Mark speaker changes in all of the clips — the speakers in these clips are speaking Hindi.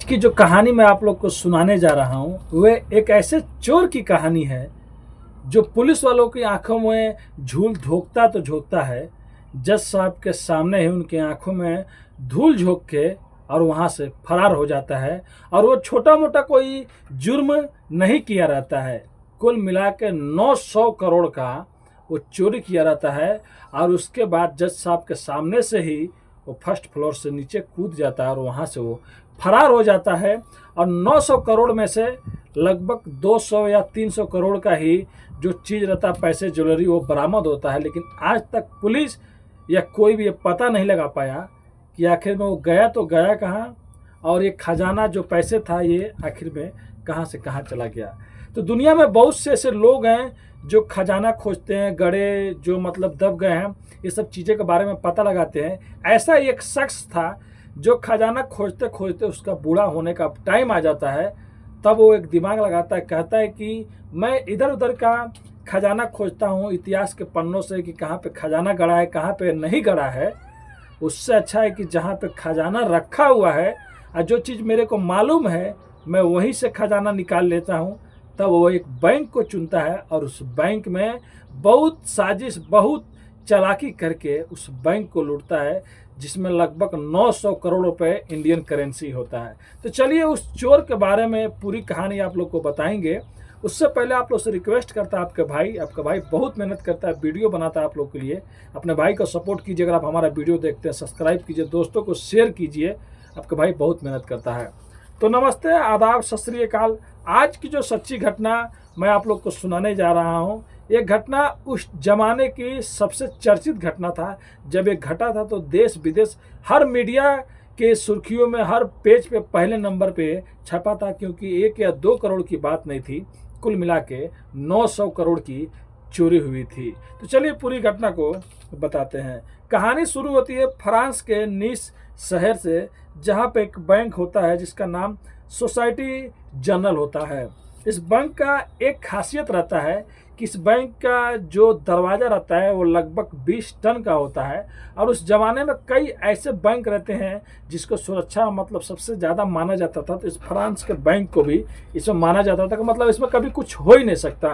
Speaker 1: की जो कहानी मैं आप लोग को सुनाने जा रहा हूँ वह एक ऐसे चोर की कहानी है जो पुलिस वालों की आंखों में झूल झोंकता तो झोंकता है। जज साहब के सामने ही उनकी आंखों में धूल झोंक के और वहाँ से फरार हो जाता है। और वो छोटा मोटा कोई जुर्म नहीं किया रहता है, कुल मिला के 900 करोड़ का वो चोरी किया रहता है। और उसके बाद जज साहब के सामने से ही वो फर्स्ट फ्लोर से नीचे कूद जाता है और वहाँ से वो फरार हो जाता है। और 900 करोड़ में से लगभग 200 या 300 करोड़ का ही जो चीज़ रहता है, पैसे ज्वेलरी, वो बरामद होता है। लेकिन आज तक पुलिस या कोई भी ये पता नहीं लगा पाया कि आखिर में वो गया तो गया कहाँ, और ये खजाना जो पैसे था ये आखिर में कहाँ से कहाँ चला गया। तो दुनिया में बहुत से ऐसे लोग हैं जो खजाना खोजते हैं, गड़े जो मतलब दब गए हैं, ये सब चीज़ें के बारे में पता लगाते हैं। ऐसा एक शख्स था जो खजाना खोजते खोजते उसका बूढ़ा होने का टाइम आ जाता है, तब वो एक दिमाग लगाता है, कहता है कि मैं इधर उधर का खजाना खोजता हूँ इतिहास के पन्नों से कि कहाँ पे खजाना गड़ा है कहाँ पे नहीं गड़ा है। उससे अच्छा है कि जहाँ पे खजाना रखा हुआ है और जो चीज़ मेरे को मालूम है मैं वहीं से खजाना निकाल लेता हूँ। तब वो एक बैंक को चुनता है और उस बैंक में बहुत साजिश, बहुत चालाकी करके उस बैंक को लूटता है, जिसमें लगभग 900 करोड़ रुपए इंडियन करेंसी होता है। तो चलिए उस चोर के बारे में पूरी कहानी आप लोग को बताएंगे। उससे पहले आप लोग से रिक्वेस्ट करता है, आपका भाई बहुत मेहनत करता है, वीडियो बनाता है आप लोग के लिए। अपने भाई को सपोर्ट कीजिए, अगर आप हमारा वीडियो देखते हैं सब्सक्राइब कीजिए, दोस्तों को शेयर कीजिए, आपका भाई बहुत मेहनत करता है। तो नमस्ते, आदाब, सत श्री अकाल। आज की जो सच्ची घटना मैं आप लोग को सुनाने जा रहा हूँ, ये घटना उस जमाने की सबसे चर्चित घटना था। जब ये घटा था तो देश विदेश हर मीडिया के सुर्खियों में, हर पेज पे पहले नंबर पे छपा था, क्योंकि 1 या 2 करोड़ की बात नहीं थी, कुल मिला के 900 करोड़ की चोरी हुई थी। तो चलिए पूरी घटना को बताते हैं। कहानी शुरू होती है फ्रांस के नीस शहर से, जहाँ पे एक बैंक होता है जिसका नाम सोसाइटी जनरल होता है। इस बैंक का एक खासियत रहता है कि इस बैंक का जो दरवाज़ा रहता है वो लगभग 20 टन का होता है। और उस ज़माने में कई ऐसे बैंक रहते हैं जिसको सुरक्षा मतलब सबसे ज़्यादा माना जाता था। तो इस फ्रांस के बैंक को भी इसमें माना जाता था कि मतलब इसमें कभी कुछ हो ही नहीं सकता,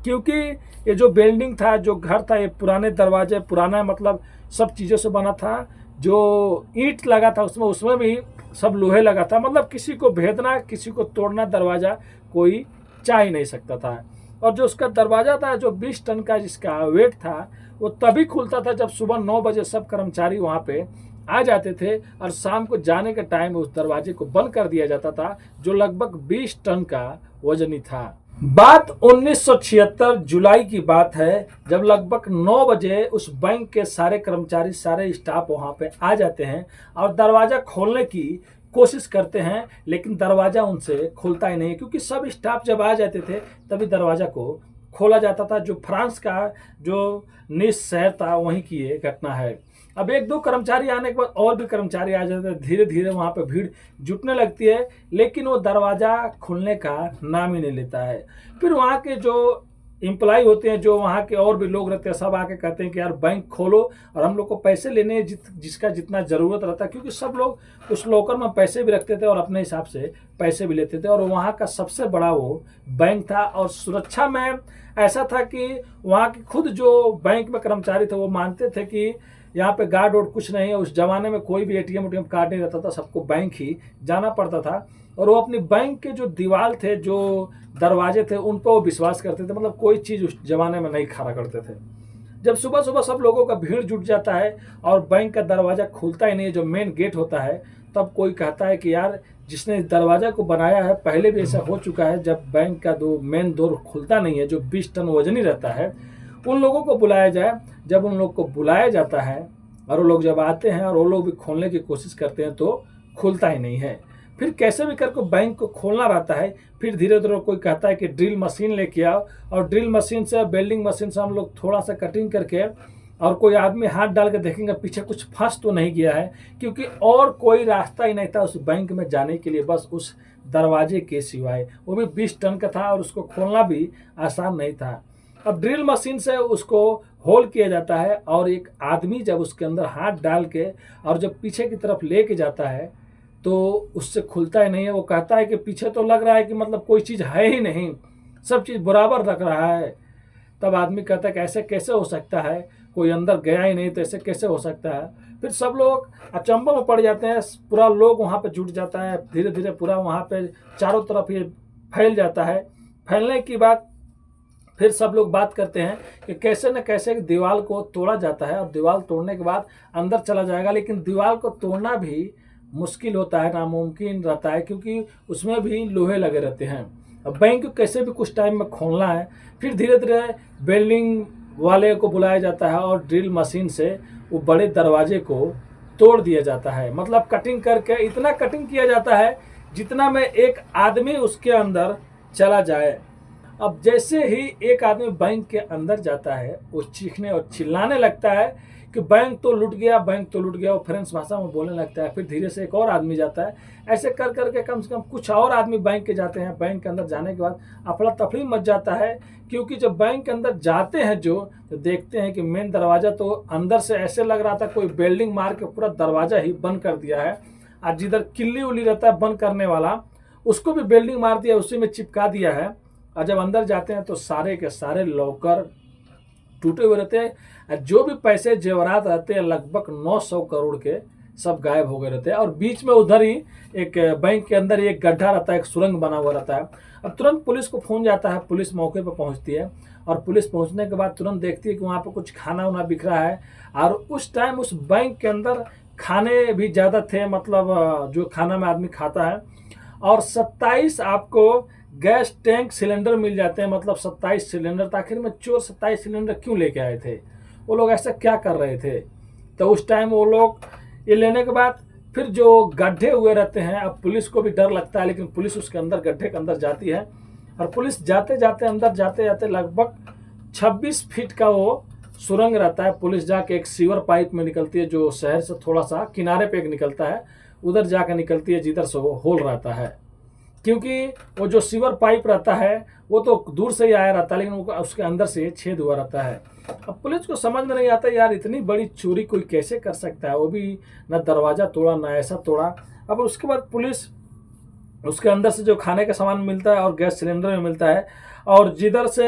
Speaker 1: क्योंकि ये जो बिल्डिंग था, जो घर था, ये पुराने दरवाजे, पुराना मतलब सब चीज़ों से बना था। जो ईंट लगा था उसमें भी सब लोहे लगा था, मतलब किसी को भेदना, किसी को तोड़ना दरवाज़ा कोई चाह ही नहीं सकता था। और जो उसका दरवाज़ा था, जो 20 टन का जिसका वेट था, वो तभी खुलता था जब सुबह 9 बजे सब कर्मचारी वहाँ पे आ जाते थे और शाम को जाने के टाइम उस दरवाजे को बंद कर दिया जाता था, जो लगभग 20 टन का वजनी था। बात 1976 जुलाई की बात है, जब लगभग 9 बजे उस बैंक के सारे कर्मचारी, सारे स्टाफ वहाँ पे आ जाते हैं और दरवाज़ा खोलने की कोशिश करते हैं, लेकिन दरवाज़ा उनसे खुलता ही नहीं, क्योंकि सब स्टाफ जब आ जाते थे तभी दरवाज़ा को खोला जाता था। जो फ्रांस का जो नीस शहर था वहीं की ये घटना है। अब 1-2 कर्मचारी आने के बाद और भी कर्मचारी आ जाते हैं, धीरे धीरे वहाँ पे भीड़ जुटने लगती है, लेकिन वो दरवाज़ा खुलने का नाम ही नहीं लेता है। फिर वहाँ के जो एम्प्लॉय होते हैं, जो वहाँ के और भी लोग रहते हैं, सब आके कहते हैं कि यार बैंक खोलो और हम लोग को पैसे लेने जिसका जितना ज़रूरत रहता है, क्योंकि सब लोग उस लॉकर में पैसे भी रखते थे और अपने हिसाब से पैसे भी लेते थे। और वहाँ का सबसे बड़ा वो बैंक था। और सुरक्षा में ऐसा था कि वहाँ के खुद जो बैंक में कर्मचारी थे वो मानते थे कि यहाँ पे गार्ड वार्ड कुछ नहीं है। उस जमाने में कोई भी एटीएम कार्ड नहीं रहता था, सबको बैंक ही जाना पड़ता था। और वो अपनी बैंक के जो दीवार थे, जो दरवाजे थे, उन पर वो विश्वास करते थे, मतलब कोई चीज़ उस जमाने में नहीं खड़ा करते थे। जब सुबह सुबह सब लोगों का भीड़ जुट जाता है और बैंक का दरवाज़ा खुलता ही नहीं है, जो मेन गेट होता है, तब कोई कहता है कि यार जिसने इस दरवाज़ा को बनाया है, पहले भी ऐसा हो चुका है, जब बैंक का मेन डोर खुलता नहीं है, जो 20 टन वजनी रहता है, उन लोगों को बुलाया जाए। जब उन लोग को बुलाया जाता है और वो लोग जब आते हैं और वो लोग भी खोलने की कोशिश करते हैं तो खुलता ही नहीं है। फिर कैसे भी करके बैंक को खोलना रहता है। फिर धीरे धीरे कोई कहता है कि ड्रिल मशीन लेके आओ, और ड्रिल मशीन से, वेल्डिंग मशीन से हम लोग थोड़ा सा कटिंग करके, और कोई आदमी हाथ डाल के देखेंगे पीछे कुछ फंस तो नहीं गया है, क्योंकि और कोई रास्ता ही नहीं था उस बैंक में जाने के लिए, बस उस दरवाजे के सिवाय। वो भी 20 टन का था और उसको खोलना भी आसान नहीं था। अब ड्रिल मशीन से उसको होल किया जाता है और एक आदमी जब उसके अंदर हाथ डाल के और जब पीछे की तरफ लेके जाता है तो उससे खुलता ही नहीं है। वो कहता है कि पीछे तो लग रहा है कि मतलब कोई चीज़ है ही नहीं, सब चीज़ बराबर रख रहा है। तब आदमी कहता है कि ऐसे कैसे हो सकता है, कोई अंदर गया ही नहीं तो ऐसे कैसे हो सकता है। फिर सब लोग अचंभा में पड़ जाते हैं, पूरा लोग वहाँ पे जुट जाता है, धीरे धीरे पूरा वहाँ पे चारों तरफ ये फैल जाता है। फैलने की बात फिर सब लोग बात करते हैं कि कैसे न कैसे दीवार को तोड़ा जाता है, और दीवार तोड़ने के बाद अंदर चला जाएगा। लेकिन दीवार को तोड़ना भी मुश्किल होता है, नामुमकिन रहता है, क्योंकि उसमें भी लोहे लगे रहते हैं। अब बैंक को कैसे भी कुछ टाइम में खोलना है। फिर धीरे धीरे बिल्डिंग वाले को बुलाया जाता है और ड्रिल मशीन से वो बड़े दरवाजे को तोड़ दिया जाता है। मतलब कटिंग करके इतना कटिंग किया जाता है जितना में एक आदमी उसके अंदर चला जाए। अब जैसे ही एक आदमी बैंक के अंदर जाता है, वो चीखने और चिल्लाने लगता है कि बैंक तो लूट गया, बैंक तो लूट गया। वो फ्रेंच भाषा में बोलने लगता है। फिर धीरे से एक और आदमी जाता है। ऐसे कर करके कम से कम कुछ और आदमी बैंक के जाते हैं। बैंक के अंदर जाने के बाद अफरा तफरी मच जाता है, क्योंकि जब बैंक के अंदर जाते हैं जो, तो देखते हैं कि मेन दरवाज़ा तो अंदर से ऐसे लग रहा था कोई वेल्डिंग मार के पूरा दरवाज़ा ही बंद कर दिया है। और जिधर किल्ली उल्ली रहता है बंद करने वाला, उसको भी वेल्डिंग मार दिया, उसी में चिपका दिया है। और जब अंदर जाते हैं तो सारे के सारे लॉकर टूटे हुए रहते हैं। जो भी पैसे जेवरात रहते हैं लगभग 900 करोड़ के, सब गायब हो गए रहते हैं। और बीच में उधर ही एक बैंक के अंदर एक गड्ढा रहता है, एक सुरंग बना हुआ रहता है। अब तुरंत पुलिस को फोन जाता है, पुलिस मौके पर पहुंचती है। और पुलिस पहुंचने के बाद तुरंत देखती है कि वहाँ पर कुछ खाना वाना बिक रहा है। और उस टाइम उस बैंक के अंदर खाने भी ज़्यादा थे, मतलब जो खाना में आदमी खाता है। और 27 आपको गैस टैंक सिलेंडर मिल जाते हैं, मतलब 27 सिलेंडर। आखिर में चोर 27 सिलेंडर क्यों लेके आए थे, वो लोग ऐसा क्या कर रहे थे। तो उस टाइम वो लोग ये लेने के बाद फिर जो गड्ढे हुए रहते हैं, अब पुलिस को भी डर लगता है, लेकिन पुलिस उसके अंदर गड्ढे के अंदर जाती है। और पुलिस जाते जाते अंदर जाते जाते लगभग 26 फीट का वो सुरंग रहता है। पुलिस जाके एक सीवर पाइप में निकलती है, जो शहर से थोड़ा सा किनारे पे एक निकलता है, उधर जाकर निकलती है जिधर से वो होल रहता है। क्योंकि वो जो सीवर पाइप रहता है वो तो दूर से ही आया रहता है, लेकिन उसके अंदर से छेद हुआ रहता है। अब पुलिस को समझ में नहीं आता यार इतनी बड़ी चोरी कोई कैसे कर सकता है, वो भी ना दरवाज़ा तोड़ा ना ऐसा तोड़ा। अब उसके बाद पुलिस उसके अंदर से जो खाने का सामान मिलता है और गैस सिलेंडर में मिलता है, और जिधर से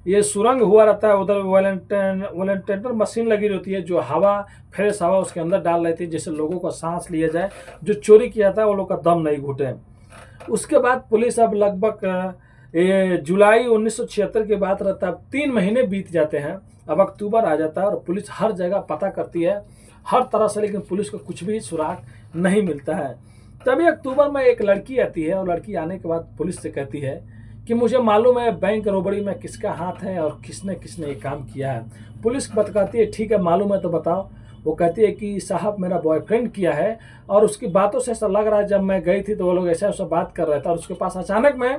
Speaker 1: ये सुरंग हुआ रहता है उधर वॉलंटियर मशीन लगी रहती है, जो हवा फ्रेश हवा उसके अंदर डाल रही थी, जिससे लोगों का सांस लिया जाए, जो चोरी किया था वो लोग का दम नहीं घुटे। उसके बाद पुलिस अब लगभग जुलाई 1976 की बात रहता है, अब 3 महीने बीत जाते हैं। अब अक्टूबर आ जाता है और पुलिस हर जगह पता करती है हर तरह से, लेकिन पुलिस को कुछ भी सुराग नहीं मिलता है। तभी अक्टूबर में एक लड़की आती है, और लड़की आने के बाद पुलिस से कहती है कि मुझे मालूम है बैंक रोबड़ी में किसका हाथ है और किसने किसने ये काम किया है। पुलिस बताती है ठीक है मालूम है तो बताओ। वो कहती है कि साहब मेरा बॉयफ्रेंड किया है, और उसकी बातों से ऐसा लग रहा है जब मैं गई थी तो वो लोग ऐसा ऐसा बात कर रहे थे, और उसके पास अचानक में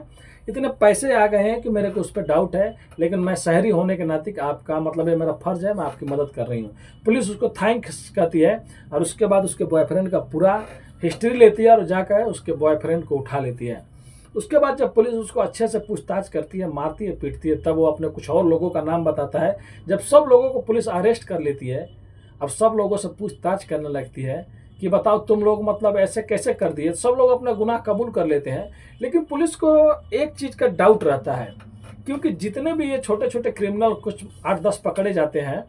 Speaker 1: इतने पैसे आ गए हैं कि मेरे को उस पर डाउट है, लेकिन मैं शहरी होने के नाते आपका मतलब ये मेरा फर्ज है, मैं आपकी मदद कर रही हूँ। पुलिस उसको थैंक्स कहती है, और उसके बाद उसके बॉयफ्रेंड का पूरा हिस्ट्री लेती है और जाकर उसके बॉयफ्रेंड को उठा लेती है। उसके बाद जब पुलिस उसको अच्छे से पूछताछ करती है, मारती है, पीटती है, तब वो अपने कुछ और लोगों का नाम बताता है। जब सब लोगों को पुलिस अरेस्ट कर लेती है, अब सब लोगों से पूछताछ करने लगती है कि बताओ तुम लोग मतलब ऐसे कैसे कर दिए। सब लोग अपना गुनाह कबूल कर लेते हैं, लेकिन पुलिस को एक चीज़ का डाउट रहता है, क्योंकि जितने भी ये छोटे छोटे क्रिमिनल कुछ 8-10 पकड़े जाते हैं,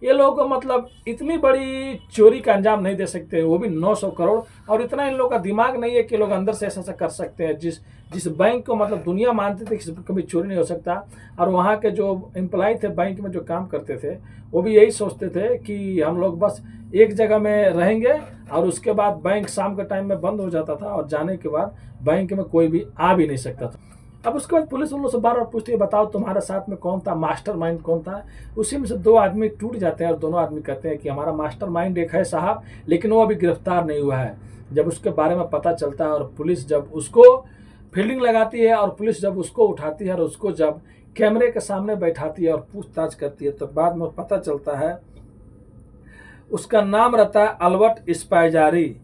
Speaker 1: ये लोग मतलब इतनी बड़ी चोरी का अंजाम नहीं दे सकते, वो भी 900 करोड़। और इतना इन लोगों का दिमाग नहीं है कि लोग अंदर से ऐसा कर सकते हैं। जिस बैंक को मतलब दुनिया मानती थी कि कभी चोरी नहीं हो सकता, और वहाँ के जो एम्प्लॉय थे बैंक में जो काम करते थे, वो भी यही सोचते थे कि हम लोग बस एक जगह में रहेंगे, और उसके बाद बैंक शाम के टाइम में बंद हो जाता था, और जाने के बाद बैंक में कोई भी आ भी नहीं सकता था। अब उसके बाद पुलिस उन लोग से बार बार पूछती है बताओ तुम्हारे साथ में कौन था, मास्टरमाइंड कौन था। उसी में से 2 आदमी टूट जाते हैं, और दोनों आदमी कहते हैं कि हमारा मास्टरमाइंड एक है साहब, लेकिन वो अभी गिरफ्तार नहीं हुआ है। जब उसके बारे में पता चलता है, और पुलिस जब उसको फील्डिंग लगाती है, और पुलिस जब उसको उठाती है और उसको जब कैमरे के सामने बैठाती है और पूछताछ करती है, तो बाद में पता चलता है उसका नाम रहता है अल्बर्ट स्पाइजारी,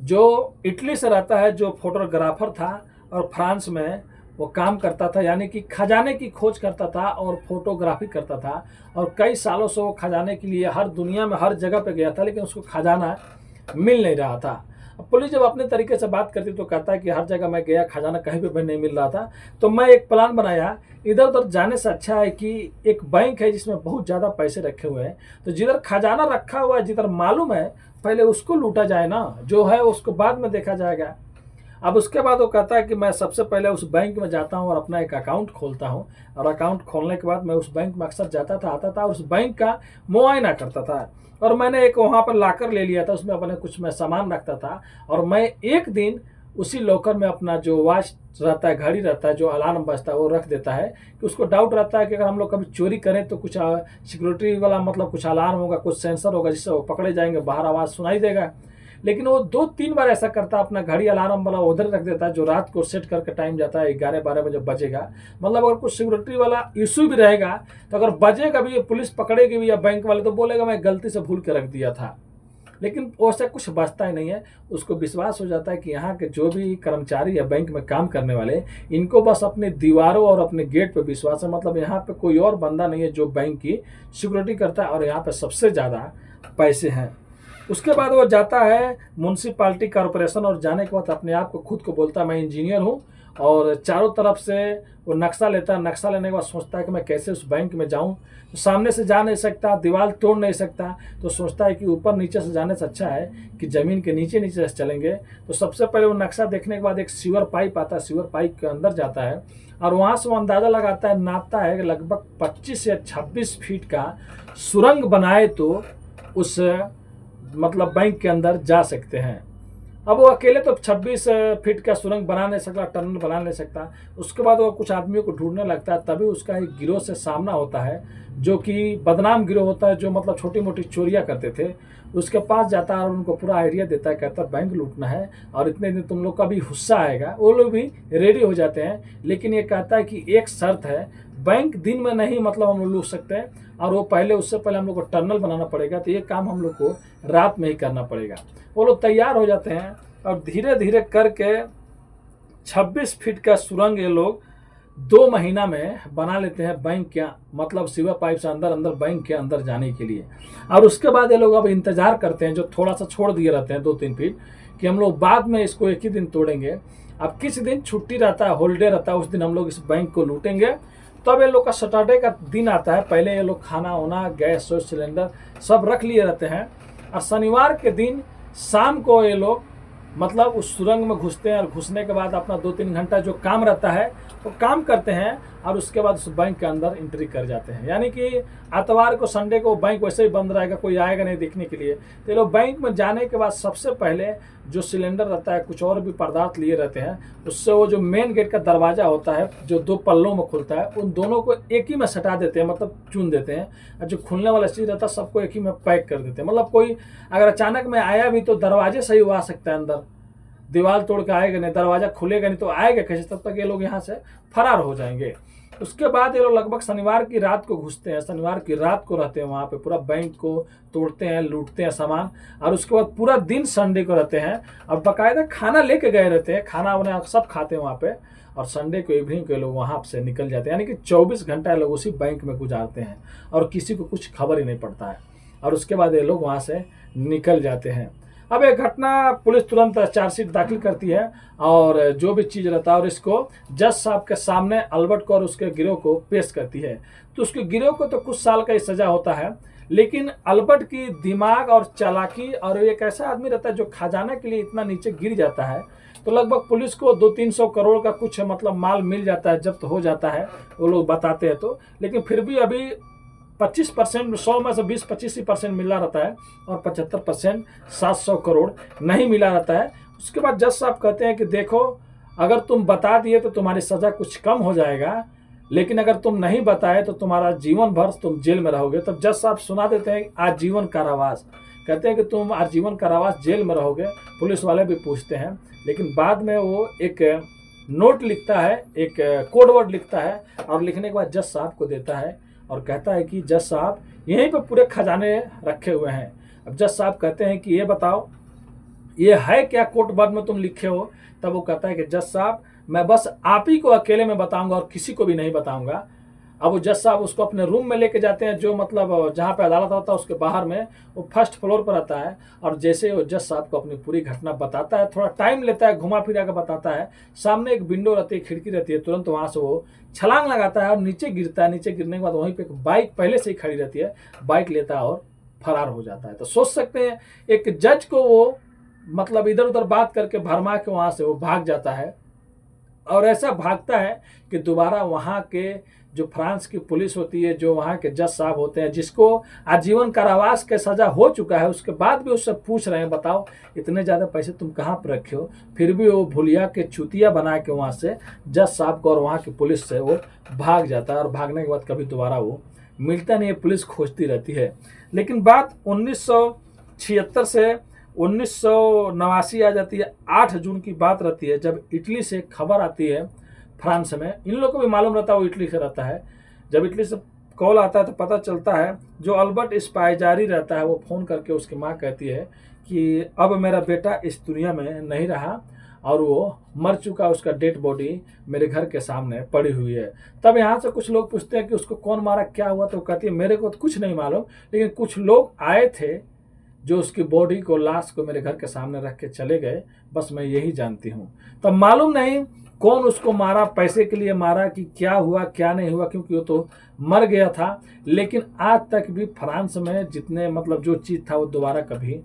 Speaker 1: जो इटली से रहता है, जो फोटोग्राफर था और फ्रांस में वो काम करता था, यानी कि खजाने की खोज करता था और फोटोग्राफी करता था। और कई सालों से वो खजाने के लिए हर दुनिया में हर जगह पे गया था, लेकिन उसको खजाना मिल नहीं रहा था। अब पुलिस जब अपने तरीके से बात करती तो कहता है कि हर जगह मैं गया, खजाना कहीं पे नहीं मिल रहा था, तो मैं एक प्लान बनाया, इधर उधर जाने से अच्छा है कि एक बैंक है जिसमें बहुत ज़्यादा पैसे रखे हुए हैं, तो जिधर खजाना रखा हुआ है, जिधर मालूम है, पहले उसको लूटा जाए ना, जो है उसको बाद में देखा जाएगा। अब उसके बाद वो कहता है कि मैं सबसे पहले उस बैंक में जाता हूँ और अपना एक अकाउंट खोलता हूँ, और अकाउंट खोलने के बाद मैं उस बैंक में अक्सर जाता था, आता था, और उस बैंक का मुआयना करता था। और मैंने एक वहाँ पर लॉकर ले लिया था, उसमें अपने कुछ मैं सामान रखता था, और मैं एक दिन उसी लॉकर में अपना जो वॉच रहता है, घड़ी रहता है, जो अलार्म बजता है, वो रख देता है कि उसको डाउट रहता है कि अगर हम लोग कभी चोरी करें तो कुछ सिक्योरिटी वाला मतलब कुछ अलार्म होगा, कुछ सेंसर होगा जिससे वो पकड़े जाएंगे, बाहर आवाज़ सुनाई देगा। लेकिन वो 2-3 बार ऐसा करता है, अपना घड़ी अलार्म वाला उधर रख देता है, जो रात को सेट करके टाइम जाता है 11-12 बजे बजेगा। मतलब अगर कुछ सिक्योरिटी वाला इशू भी रहेगा तो अगर बजेगा भी, पुलिस पकड़ेगी भी या बैंक वाले, तो बोलेगा मैं गलती से भूल के रख दिया था। लेकिन वैसे कुछ बचता ही नहीं है, उसको विश्वास हो जाता है कि यहाँ के जो भी कर्मचारी या बैंक में काम करने वाले, इनको बस अपने दीवारों और अपने गेट पे विश्वास है, मतलब यहाँ पे कोई और बंदा नहीं है जो बैंक की सिक्योरिटी करता है, और यहाँ पे सबसे ज़्यादा पैसे हैं। उसके बाद वो जाता है म्यूनसिपालिटी कॉरपोरेशन, और जाने के बाद अपने आप को खुद को बोलता है मैं इंजीनियर हूँ, और चारों तरफ से वो नक्शा लेता है। नक्शा लेने के बाद सोचता है कि मैं कैसे उस बैंक में जाऊँ, तो सामने से जा नहीं सकता, दीवार तोड़ नहीं सकता, तो सोचता है कि ऊपर नीचे से जाने से अच्छा है कि ज़मीन के नीचे नीचे से चलेंगे। तो सबसे पहले वो नक्शा देखने के बाद एक सीवर पाइप आता है, सीवर पाइप के अंदर जाता है, और वहाँ से वो अंदाज़ा लगाता है, नापता है कि लगभग 25 या 26 फीट का सुरंग बनाए तो उस मतलब बैंक के अंदर जा सकते हैं। अब वो अकेले तो 26 फीट का सुरंग बना नहीं सकता, टनल बना नहीं सकता। उसके बाद वो कुछ आदमियों को ढूंढने लगता है, तभी उसका एक गिरोह से सामना होता है, जो कि बदनाम गिरोह होता है, जो मतलब छोटी मोटी चोरियां करते थे। उसके पास जाता है और उनको पूरा आइडिया देता है, कहता है बैंक लूटना है और इतने दिन तुम लोग का भी गुस्सा आएगा। वो लोग भी रेडी हो जाते हैं, लेकिन ये कहता है कि एक शर्त है, बैंक दिन में नहीं मतलब हम लोग लूट सकते हैं, और वो पहले उससे पहले हम लोग को टनल बनाना पड़ेगा, तो ये काम हम लोग को रात में ही करना पड़ेगा। वो लोग तैयार हो जाते हैं और धीरे धीरे करके 26 फीट का सुरंग ये लोग 2 महीना में बना लेते हैं, बैंक के मतलब सीवर पाइप से अंदर अंदर बैंक के अंदर जाने के लिए। और उसके बाद ये लोग अब इंतजार करते हैं, जो थोड़ा सा छोड़ दिए रहते हैं 2-3 फीट, कि हम लोग बाद में इसको एक ही दिन तोड़ेंगे। अब किस दिन छुट्टी रहता है, हॉलीडे रहता है, उस दिन हम लोग इस बैंक को लूटेंगे। तब ये लोग का सैटरडे का दिन आता है। पहले ये लोग खाना वाना, गैस सिलेंडर सब रख लिए रहते हैं, और शनिवार के दिन शाम को ये लोग मतलब उस सुरंग में घुसते हैं, और घुसने के बाद अपना 2-3 घंटा जो काम रहता है वो काम करते हैं, और उसके बाद उस बैंक के अंदर एंट्री कर जाते हैं। यानी कि आतवार को, संडे को बैंक वैसे ही बंद रहेगा, कोई आएगा नहीं देखने के लिए। तो ये लोग बैंक में जाने के बाद सबसे पहले जो सिलेंडर रहता है, कुछ और भी पदार्थ लिए रहते हैं, उससे वो जो मेन गेट का दरवाजा होता है जो 2 पल्लों में खुलता है, उन दोनों को एक ही में सटा देते हैं, मतलब चुन देते हैं, और जो खुलने वाला चीज़ रहता है सबको एक ही में पैक कर देते हैं। मतलब कोई अगर अचानक में आया भी तो दरवाजे से ही वो आ सकता है अंदर, दीवार तोड़ के आएगा नहीं, दरवाजा खुलेगा नहीं तो आएगा कैसे, तब तक ये लोग यहाँ से फरार हो जाएंगे। उसके बाद ये लोग लगभग शनिवार की रात को घुसते हैं, शनिवार की रात को रहते हैं वहाँ पे, पूरा बैंक को तोड़ते हैं, लूटते हैं सामान, और उसके बाद पूरा दिन संडे को रहते हैं, और बाकायदा खाना लेके गए रहते हैं, खाना उन्हें सब खाते हैं वहाँ पे, और संडे को इवनिंग को लोग वहाँ से निकल जाते हैं। यानी कि 24 घंटा लोग उसी बैंक में गुजारते हैं, और किसी को कुछ खबर ही नहीं पड़ता है, और उसके बाद ये लोग वहाँ से निकल जाते हैं। अब एक घटना, पुलिस तुरंत चार्जशीट दाखिल करती है, और जो भी चीज़ रहता है, और इसको जज साहब के सामने अल्बर्ट को और उसके गिरोह को पेश करती है। तो उसके गिरोह को तो कुछ साल का ही सजा होता है, लेकिन अल्बर्ट की दिमाग और चालाकी, और एक ऐसा आदमी रहता है जो खजाना के लिए इतना नीचे गिर जाता है, तो लगभग पुलिस को 200-300 करोड़ का कुछ मतलब माल मिल जाता है, जब्त हो जाता है, वो लोग बताते हैं तो। लेकिन फिर भी अभी 25%, 100 में से 20-25% मिला रहता है, और 75% 700 करोड़ नहीं मिला रहता है। उसके बाद जज साहब कहते हैं कि देखो, अगर तुम बता दिए तो तुम्हारी सज़ा कुछ कम हो जाएगा, लेकिन अगर तुम नहीं बताए तो तुम्हारा जीवन भर तुम जेल में रहोगे। तब जज साहब सुना देते हैं आजीवन कारावास, कहते हैं कि तुम आजीवन कारावास जेल में रहोगे। पुलिस वाले भी पूछते हैं, लेकिन बाद में वो एक नोट लिखता है, एक कोड वर्ड लिखता है, और लिखने के बाद जज साहब को देता है, और कहता है कि जज साहब यहीं पे पूरे खजाने रखे हुए हैं। अब जज साहब कहते हैं कि ये बताओ, ये है क्या कोर्ट वर्ड में तुम लिखे हो? तब वो कहता है कि जज साहब मैं बस आप ही को अकेले में बताऊंगा और किसी को भी नहीं बताऊंगा। अब वो जज साहब उसको अपने रूम में लेके जाते हैं, जो मतलब जहाँ पे अदालत होता है उसके बाहर में, वो फर्स्ट फ्लोर पर रहता है। और जैसे वो जज साहब को अपनी पूरी घटना बताता है, थोड़ा टाइम लेता है, घुमा फिरा के बताता है, सामने एक विंडो रहती है, खिड़की रहती है, तुरंत वहाँ से वो छलांग लगाता है और नीचे गिरता है। नीचे गिरने के बाद वहीं पे एक बाइक पहले से ही खड़ी रहती है, बाइक लेता है और फरार हो जाता है। तो सोच सकते हैं एक जज को वो मतलब इधर उधर बात करके भरमा के वहाँ से वो भाग जाता है। और ऐसा भागता है कि दोबारा वहाँ के जो फ्रांस की पुलिस होती है, जो वहाँ के जज साहब होते हैं, जिसको आजीवन कारावास का सजा हो चुका है, उसके बाद भी उससे पूछ रहे हैं, बताओ इतने ज़्यादा पैसे तुम कहाँ पर रखे हो। फिर भी वो भुलिया के चुतिया बना के वहाँ से जज साहब को और वहाँ की पुलिस से वो भाग जाता है। और भागने के बाद कभी दोबारा वो मिलता नहीं है, पुलिस खोजती रहती है। लेकिन बात 1976 से 1989 आ जाती है। 8 जून की बात रहती है, जब इटली से खबर आती है फ्रांस में। इन लोगों को भी मालूम रहता है वो इटली से रहता है। जब इटली से कॉल आता है तो पता चलता है, जो अल्बर्ट स्पाइजारी रहता है वो फ़ोन करके उसकी माँ कहती है कि अब मेरा बेटा इस दुनिया में नहीं रहा और वो मर चुका, उसका डेड बॉडी मेरे घर के सामने पड़ी हुई है। तब यहाँ से कुछ लोग पूछते हैं कि उसको कौन मारा, क्या हुआ, तो कहती है मेरे को तो कुछ नहीं मालूम, लेकिन कुछ लोग आए थे जो उसकी बॉडी को, लाश को मेरे घर के सामने रख के चले गए, बस मैं यही जानती हूँ। तब मालूम नहीं कौन उसको मारा, पैसे के लिए मारा कि क्या हुआ क्या नहीं हुआ, क्योंकि वो तो मर गया था। लेकिन आज तक भी फ्रांस में जितने मतलब जो चीज़ था वो दोबारा कभी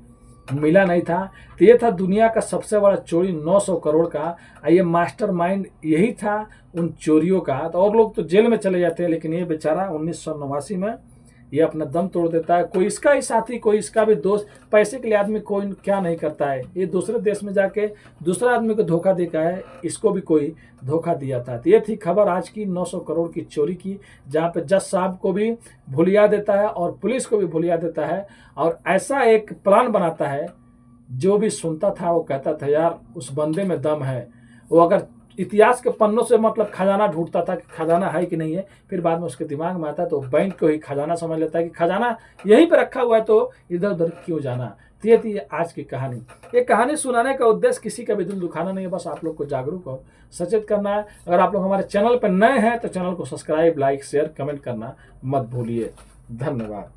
Speaker 1: मिला नहीं था। तो ये था दुनिया का सबसे बड़ा चोरी, 900 करोड़ का। ये मास्टरमाइंड यही था उन चोरियों का। तो और लोग तो जेल में चले जाते हैं, लेकिन ये बेचारा 1989 में ये अपना दम तोड़ देता है। कोई इसका ही साथी, कोई इसका भी दोस्त। पैसे के लिए आदमी कोई क्या नहीं करता है। ये दूसरे देश में जाके दूसरा आदमी को धोखा देता है, इसको भी कोई धोखा दिया था। तो ये थी खबर आज की 900 करोड़ की चोरी की, जहाँ पे जज साहब को भी भुलिया देता है और पुलिस को भी भुलिया देता है। और ऐसा एक प्लान बनाता है, जो भी सुनता था वो कहता था यार उस बंदे में दम है। वो अगर इतिहास के पन्नों से मतलब खजाना ढूंढता था कि खजाना है कि नहीं है, फिर बाद में उसके दिमाग में आता है तो बैंक को ही खजाना समझ लेता है कि खजाना यहीं पे रखा हुआ है, तो इधर उधर क्यों जाना। तो ये थी आज की कहानी। ये कहानी सुनाने का उद्देश्य किसी का भी दिल दुखाना नहीं है, बस आप लोग को जागरूक और सचेत करना है। अगर आप लोग हमारे चैनल पर नए हैं तो चैनल को सब्सक्राइब, लाइक, शेयर, कमेंट करना मत भूलिए। धन्यवाद।